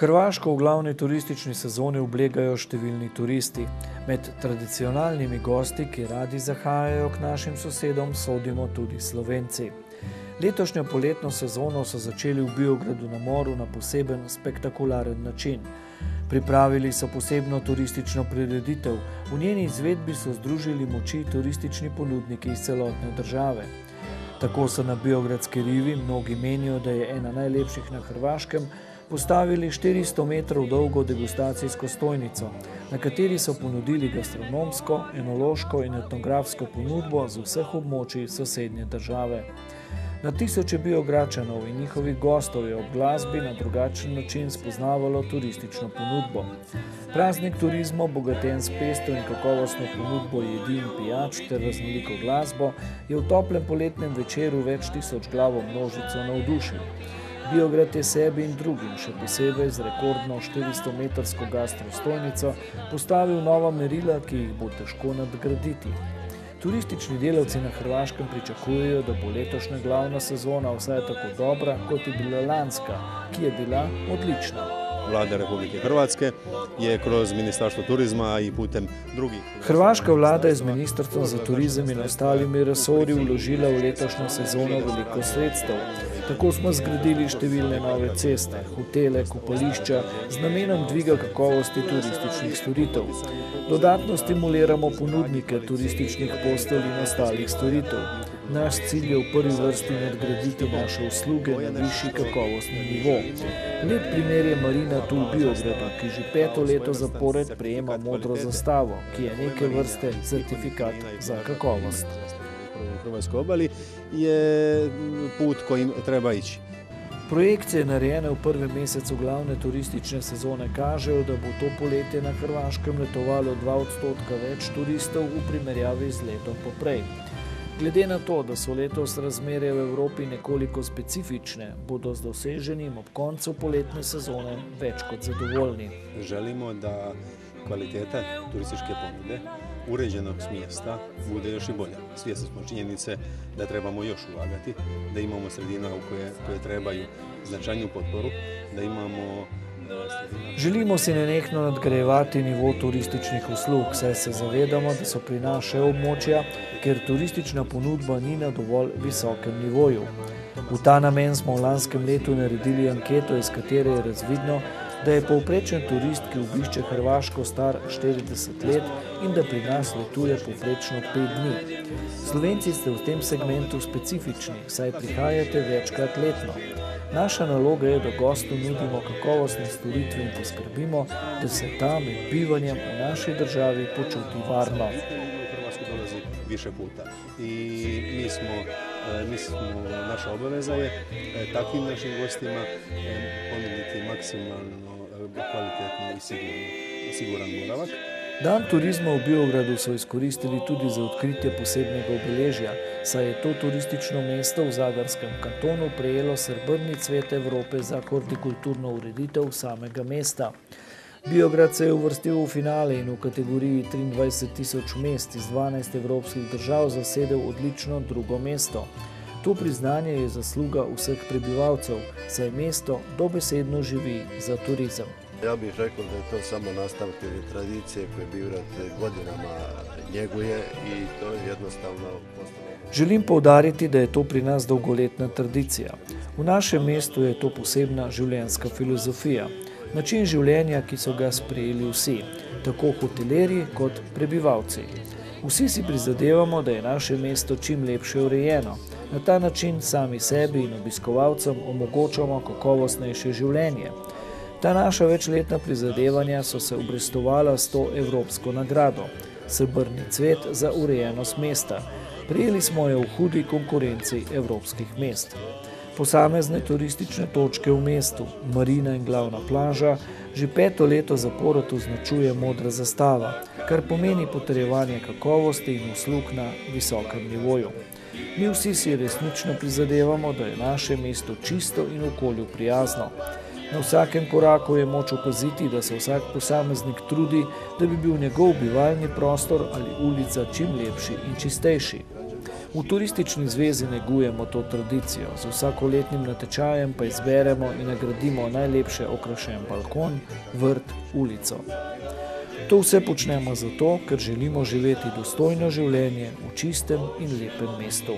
Hrvaško v glavni turistični sezoni oblegajo številni turisti. Med tradicionalnimi gosti, ki radi zahajajo k našim sosedom, sodimo tudi Slovenci. Letošnjo poletno sezono so začeli v Biogradu na Moru na poseben spektakularen način. Pripravili so posebno turistično prireditev. V njeni izvedbi so združili moči turistični ponudniki iz celotne države. Tako so na Biogradski rivi, mnogi menijo, da je ena najlepših na Hrvaškem, postavili 400 metrov dolgo degustacijsko stojnico, na kateri so ponudili gastronomsko, enološko in etnografsko ponudbo z vseh območij sosednje države. Na tisoče Biogradčanov in njihovih gostov je ob glasbi na drugačen način spoznavalo turistično ponudbo. Praznik turizma, bogaten s pestro in kakovostno ponudbo jedi in pijač ter raznoliko glasbo, je v toplem poletnem večeru več tisoč glavo množico navdušil. Biograd je sebi in drugim, še posebej z rekordno 400-metrsko gastrostojnico, postavil nova merila, ki jih bo težko nadgraditi. Turistični delavci na Hrvaškem pričakujejo, da bo letošnja glavna sezona vsaj tako dobra, kot je bila lanska, ki je bila odlična. Vlada Republike Hrvatske je kroz Ministarstvo turizma i putem drugih... Hrvaška vlada je z Ministrstvom za turizem in ostalimi resorji vložila v letošnjo sezono veliko sredstev. Tako smo zgradili številne nove ceste, hotele, kopališča z namenom dviga kakovosti turističnih storitev. Dodatno stimuliramo ponudnike turističnih postelj in ostalih storitev. Naš cilj je v prvi vrsti nadgraditi naše usluge na višji kakovostni nivo. Lep primer je marina tu v Biogradu, ki že 5. leto zapored prejema modro zastavo, ki je neke vrste certifikat za kakovost. Hrvatskoj obali je put kojim treba ići. Projekcije narejene v prvem mesecu glavne turistične sezone kažejo, da bo to poletje na Hrvaškem letovalo 2% več turistov v primerjavi z letom poprej. Glede na to, da so letos razmere v Evropi nekoliko specifične, bodo z doseženim ob koncu poletne sezone več kot zadovoljni. Želimo da kvaliteta turističke ponude uređenog mjesta bude još i bolja. Svjesni smo činjenice da trebamo još ulagati, da imamo sredina u koje trebaju značajnu potporu, da imamo... Želimo si nenehno nadgrajevati nivo turističnih uslug, saj se zavedamo, da so pri nas še območja, ker turistična ponudba ni na dovolj visokem nivoju. V ta namen smo v lanskem letu naredili anketo, iz katere je razvidno, da je povprečen turist, ki obišče Hrvaško, star 40 let in da pri nas letuje povprečno 5 dni. Slovenci ste v tem segmentu specifični, saj prihajate večkrat letno. Naša naloga je, da gostu nudimo kakovostne storitve in poskrbimo, da se ta med bivanjem v naši državi počuti varno. Hrvatsku dolazi više puta i naša obaveza je takvim našim gostima ponuditi maksimalno kvalitetno i siguran boravak. Dan turizma v Biogradu so izkoristili tudi za odkritje posebnega obeležja, saj je to turistično mesto v Zadarskem kantonu prejelo srebrni cvet Evrope za hortikulturno ureditev samega mesta. Biograd se je uvrstil v finale in v kategoriji 23.000 mest iz 12 evropskih držav zasedel odlično drugo mesto. To priznanje je zasluga vseh prebivalcev, saj mesto dobesedno živi za turizem. Ja bih rekao da je to samo nastavak tradicije koje Biograd godinama njeguje i to je jednostavno postalo. Želim poudariti, da je to pri nas dolgoletna tradicija. V našem mestu je to posebna življenjska filozofija. Način življenja, ki so ga sprejeli vsi, tako hotelerji kot prebivalci. Vsi si prizadevamo, da je naše mesto čim lepše urejeno. Na ta način sami sebi in obiskovalcem omogočamo kakovostnejše življenje. Ta naša večletna prizadevanja so se obrestovala s to evropsko nagrado, srebrni cvet za urejenost mesta. Prejeli smo jo v hudi konkurenci evropskih mest. Posamezne turistične točke v mestu, marina in glavna plaža, že 5. leto zapored označuje modra zastava, kar pomeni potrjevanje kakovosti in uslug na visokem nivoju. Mi vsi si resnično prizadevamo, da je naše mesto čisto in okolju prijazno. Na vsakem koraku je moč opaziti, da se vsak posameznik trudi, da bi bil njegov bivalni prostor ali ulica čim lepši in čistejši. V Turistični zvezi negujemo to tradicijo, z vsakoletnim natečajem pa izberemo in nagradimo najlepše okrašen balkon, vrt, ulico. To vse počnemo zato, ker želimo živeti dostojno življenje v čistem in lepem mestu.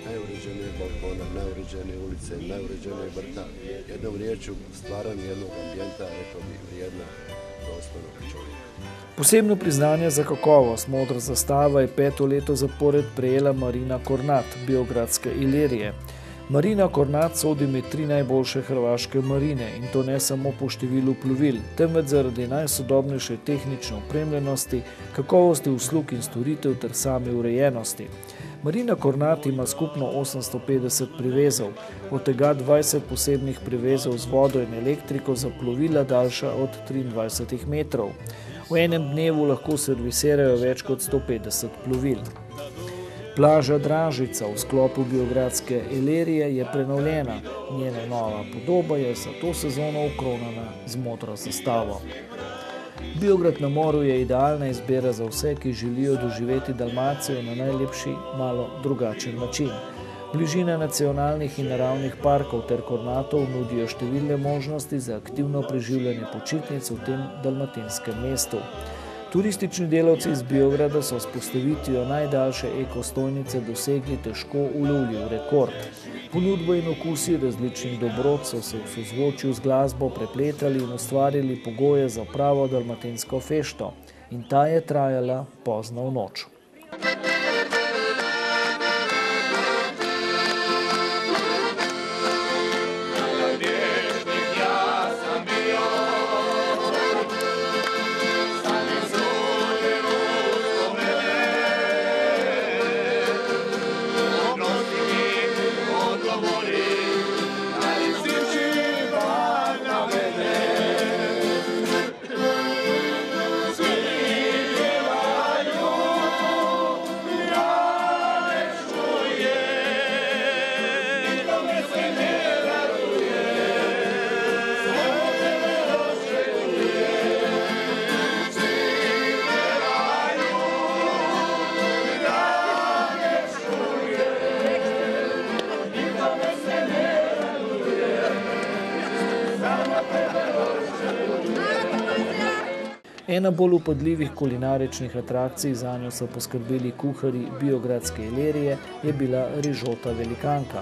Najuređenije balkona, najuređenije ulice, najuređenije vrta. Jednom riječju stvaranje jednog ambijenta, rekao bi, vrijedna dostojnog čovjeka. Posebno priznanje za kakovost Modra zastava je 5. leto zapored prejela Marina Kornat, biogradske Ilirije. Marina Kornat sodi med 3 najboljše hrvaške marine in to ne samo po številu plovil, temveč zaradi najsodobnejše tehnične opremljenosti, kakovosti uslug in storitev ter same urejenosti. Marina Kornat ima skupno 850 privezov, od tega 20 posebnih privezov z vodo in elektriko za plovila daljša od 23 metrov. V enem dnevu lahko servisirajo več kot 150 plovil. Plaža Dražica v sklopu biogradske Ilirije je prenovljena, njena nova podoba je za to sezono okronana z modro zastavo. Biograd na moru je idealna izbira za vse, ki želijo doživeti Dalmacijo na najlepši, malo drugačen način. Bližina nacionalnih in naravnih parkov ter Kornatov nudijo številne možnosti za aktivno preživljanje počitnic v tem dalmatinskem mestu. Turistični delavci iz Biograda so s postavitvijo najdaljše ekostojnice dosegli težko ulovljiv rekord. Ponudbo in okusi različnih dobrot so se v sozvočju z glasbo prepletali in ustvarili pogoje za pravo dalmatinsko fešto. In ta je trajala pozno v noč. Ena bolj upadljivih kulinaričnih atrakcij, zanjo so poskrbeli kuharji biogradske Ilirije, je bila rižota velikanka.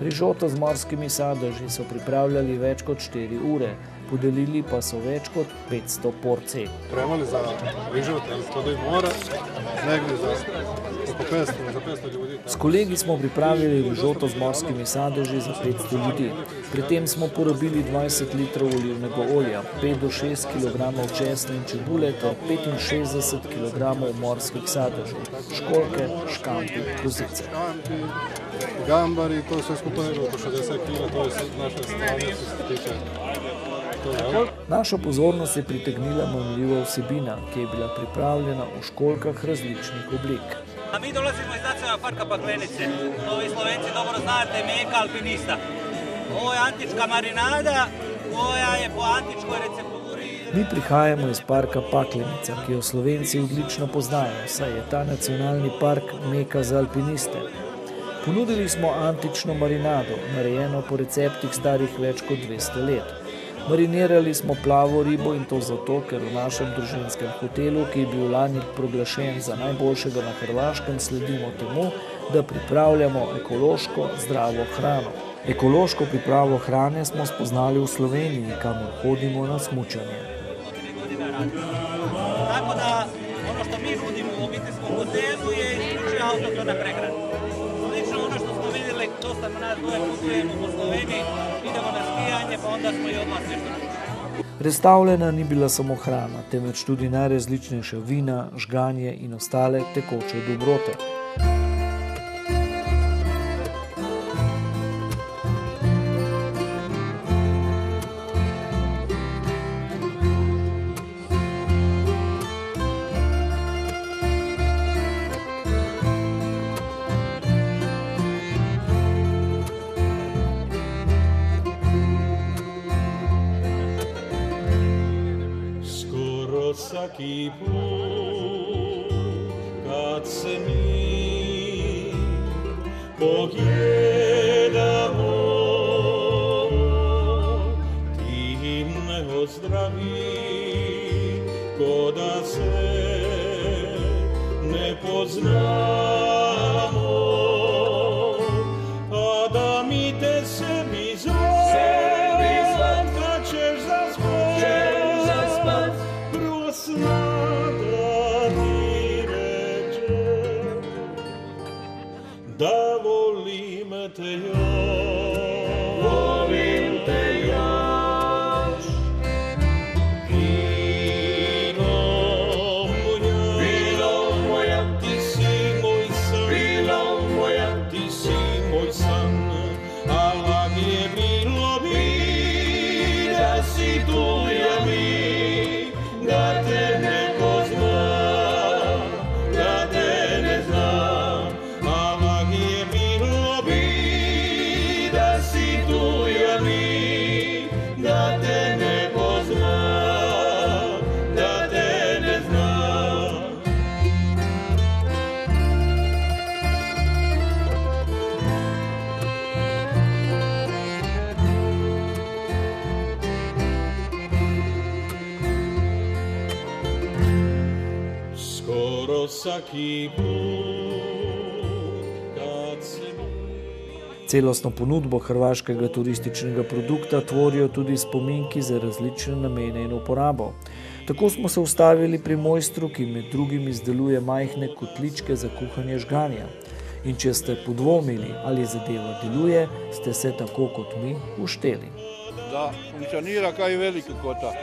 Rižoto z morskimi sadeži so pripravljali več kot 4 ure, podelili pa so več kot 500 porcij. Spremali za rižot ali sladoj mora, negli za oko 500 ljudi. S kolegi smo pripravili rižoto z morskimi sadeži za 500 ljudi. Pri tem smo porabili 20 litrov olivnega olja, 5 do 6 kg česna in čebule ter 65 kg morskih sadežev, školjke, škampi, kozice. Škampi, gambari, to sve skupaj je oko 60 kg, to je naše stanje, što se tiče toga. Našo pozornost je pritegnila mamljiva vsebina, ki je bila pripravljena v školjkah različnih oblik. A mi dolazimo iz Nacionalnog parka Paklenice. To vi Slovenci dobro znate, meka alpinista. Ovo je antička marinada koja je po antičkoj recepturi. Mi prihajamo iz parka Paklenica, ki jo Slovenci odlično poznajo, saj je ta nacionalni park meka za alpiniste. Ponudili smo antično marinado, narejeno po receptih starih več kot 200 let. Marinirali smo plavo ribo in to zato, ker v našem družinskem hotelu, ki je bil lani proglašen za najboljšega na Hrvaškem, sledimo temu, da pripravljamo ekološko zdravo hrano. Ekološko pripravo hrane smo spoznali v Sloveniji, kamor hodimo na smučanje. Tako da ono što mi nudimo u obiteljskom hotelu je isključivo autohtona prehrana. Slično ono što smo vidjeli, dosta nas dvoje putujemo po Sloveniji, idemo na skijanje, pa onda smo i odmah nešto našli. Razstavljena ni bila samo hrana, temveč tudi najrazličnejša vina, žganje in ostale tekoče dobrote. Svaki put kad se mi znamo, a da mi te sebi zovem, kad ćeš zaspat, prvo snaga ti reče, da volim te još, volim te još. Bilo moja, ti si moj san, a lag je bilo bi da si tu ja bi, da te neko zna, da te ne znam, a lag je bilo bi da si tu ja bi, da te neko zna, da te ne znam. Skoro svaki put kad se Celostno ponudbo hrvaškega turističnega produkta tvorijo tudi spominki za različne namene in uporabo. Tako smo se ustavili pri mojstru, ki med drugim izdeluje majhne kotličke za kuhanje žganja. In če ste podvomili, ali zadeva deluje, ste se tako kot mi ušteli. Da funkcionira kaj veliki kotak.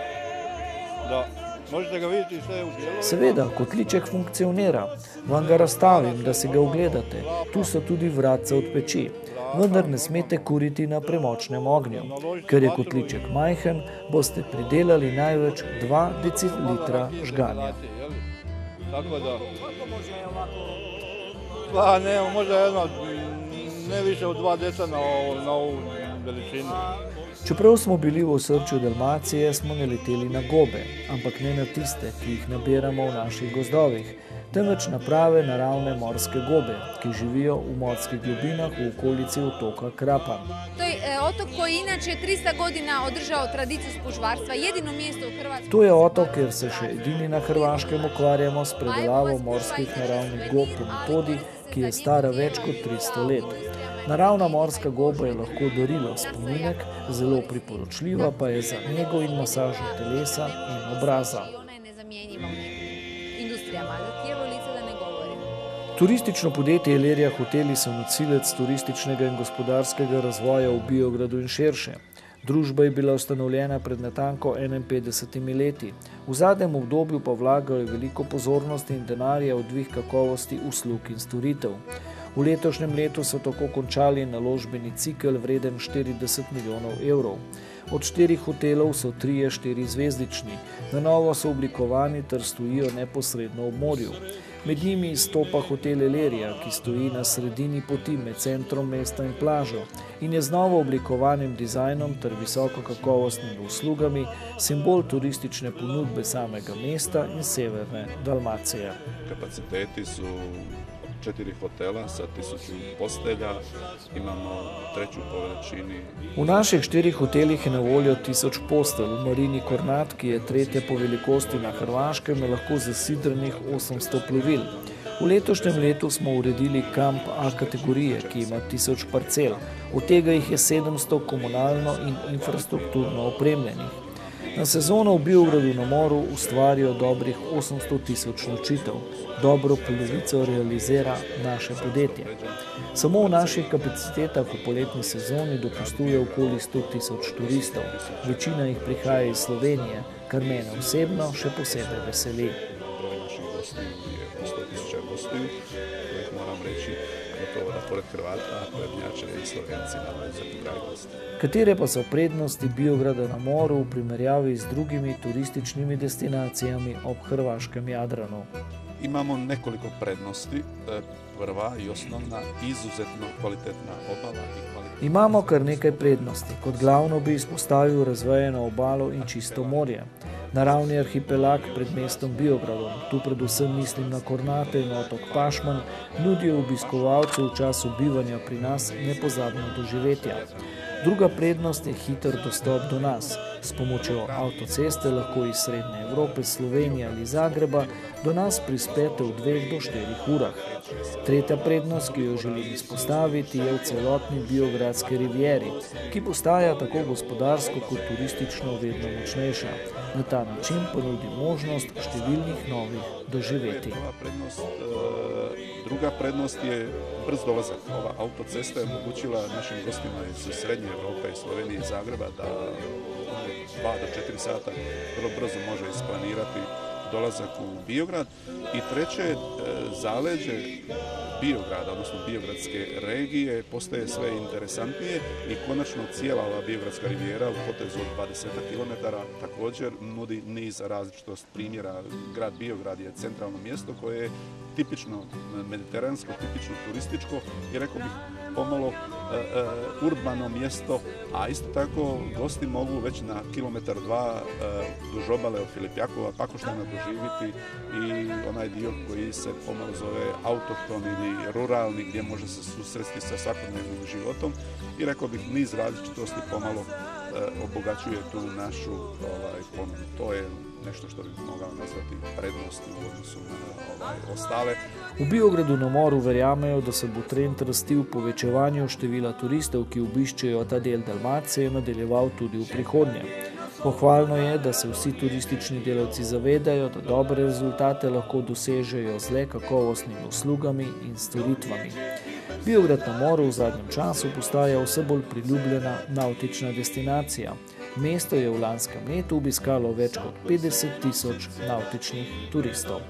Da, možete ga vidjeti sve u djelu. Seveda, kotliček funkcionira. Vam ga razstavim, da si ga ogledate. Tu so tudi vratca od peči. Vendar ne smete kuriti na premočnem ognju. Ker je kotliček majhen, boste pridelali največ 2 decilitra žganja. Tako da. Pa ne, možda jedno, ne više od 2 deca na ovu veličinu. Čeprav smo bili v osrčju Dalmacije, smo naleteli na gobe, ampak ne na tiste, ki jih nabiramo v naših gozdovih, temveč na prave naravne morske gobe, ki živijo v morskih globinah v okolici otoka Krapan. To je otok koji inače 300 godina održao tradiciju spužvarstva, jedino mjesto u Hrvatskoj. To je otok, kjer se še edini na Hrvaškem ukvarjamo s predelavo morskih naravnih gob po metodi, ki je stara več kot 300 let. Naravna morska goba je lahko darilo, spominek, zelo priporočljiva pa je za nego in masažo telesa in obraza. Ona je nezamjenjiva u nekim industrijama, za tijelo lice da ne govorim. Turistično podjetje Ilirija Hoteli so nosilec turističnega in gospodarskega razvoja v Biogradu in širše. Družba je bila ustanovljena pred natanko 51 leti. V zadnjem obdobju pa vlagajo veliko pozornosti in denarja v dvig kakovosti uslug in storitev. V letošnjem letu so tako končali naložbeni cikel vreden 40 milijonov evrov. Od 4 hotelov so 3 4-zvezdični, na novo so oblikovani ter stojijo neposredno ob morju. Med njimi izstopa hotel Ilirija, ki stoji na sredini poti med centrom mesta in plažo in je z novo oblikovanim dizajnom ter visoko kakovostnimi uslugami simbol turistične ponudbe samega mesta in severne Dalmacije. Kapaciteti su 4 hotela sa 1000 postelja, imamo 3. po veličini. V naših 4 hotelih je na voljo 1000 postelj, v Marini Kornat, ki je 3. po velikosti na Hrvaškem, je lahko zasidrenih 800 plovil. V letošnjem letu smo uredili kamp A kategorije, ki ima 1000 parcel, od tega jih je 700 komunalno in infrastrukturno opremljenih. Na sezono v Biogradu na moru ustvarijo dobrih 800 000 nočitev. Dobro polovico realizira naše podjetje. Samo v naših kapacitetah v poletni sezoni dopustuje okoli 100 000 turistov. Večina jih prihaja iz Slovenije, kar mene osebno še posebej veseli. Broj naših gostiju je 100 000 gostiju, kojih moram reći gotovo da pored Hrvata prednjače i Slovenci na zapotrajnosti. Katere pa so prednosti Biograda na moru v primerjavi z drugimi turističnimi destinacijami ob hrvaškem Jadranu? Imamo nekoliko prednosti. Prva i osnovna, izuzetno kvalitetna obala i kvalitetna. Imamo kar nekaj prednosti. Kot glavno bi izpostavil razvejeno obalo in čisto morje. Naravni arhipelag pred mestom Biogradom, tu predvsem mislim na Kornate in otok Pašman, nudijo obiskovalcev v času bivanja pri nas nepozabno doživetja. Druga prednost je hiter dostop do nas. S pomočjo avtoceste lahko iz Srednje Evrope, Slovenije ali Zagreba do nas prispete v 2 do 4 urah. Tretja prednost, ki jo želim izpostaviti, je v celotni Biogradski rivieri, ki postaja tako gospodarsko kot turistično vedno močnejša. Na ta način ponudi možnost številnih novih doživetij. Druga prednost je brz dolazak. Ova autocesta je omogućila našim gostima iz Srednje Evrope, iz Slovenije i Zagreba da 2 do 4 sata vrlo brzo može isplanirati dolazak u Biograd. I treće, zaleđe Biograda, odnosno Biogradske regije, postaje sve interesantnije i konačno cijela ova Biogradska rivijera u potezu od 20 km također nudi niz različitost primjera. Grad Biograd je centralno mjesto koje je tipično mediteransko, tipično turističko i rekao bih pomalo urbano mjesto, a isto tako gosti mogu već na 1-2 km duž obale od Filipjakova Pakoštana doživjeti i onaj dio koji se pomalo zove autohtoni ili ruralni, gdje može se susresti sa svakodnevnim životom i rekao bih niz različitosti pomalo obogaćuje tu našu ponudu. To je nešto što bih mogao nazvati prednosti u odnosu na ostale. V Biogradu na moru verjamejo, da se bo trend rasti v povečevanju števila turistov, ki obiščejo ta del Dalmacije, nadaljeval tudi v prihodnje. Pohvalno je, da se vsi turistični delavci zavedajo, da dobre rezultate lahko dosežejo z le kakovostnimi uslugami in storitvami. Biograd na moru v zadnjem času postaja vse bolj priljubljena navtična destinacija. Mesto je v lanskem letu obiskalo več kot 50 000 navtičnih turistov.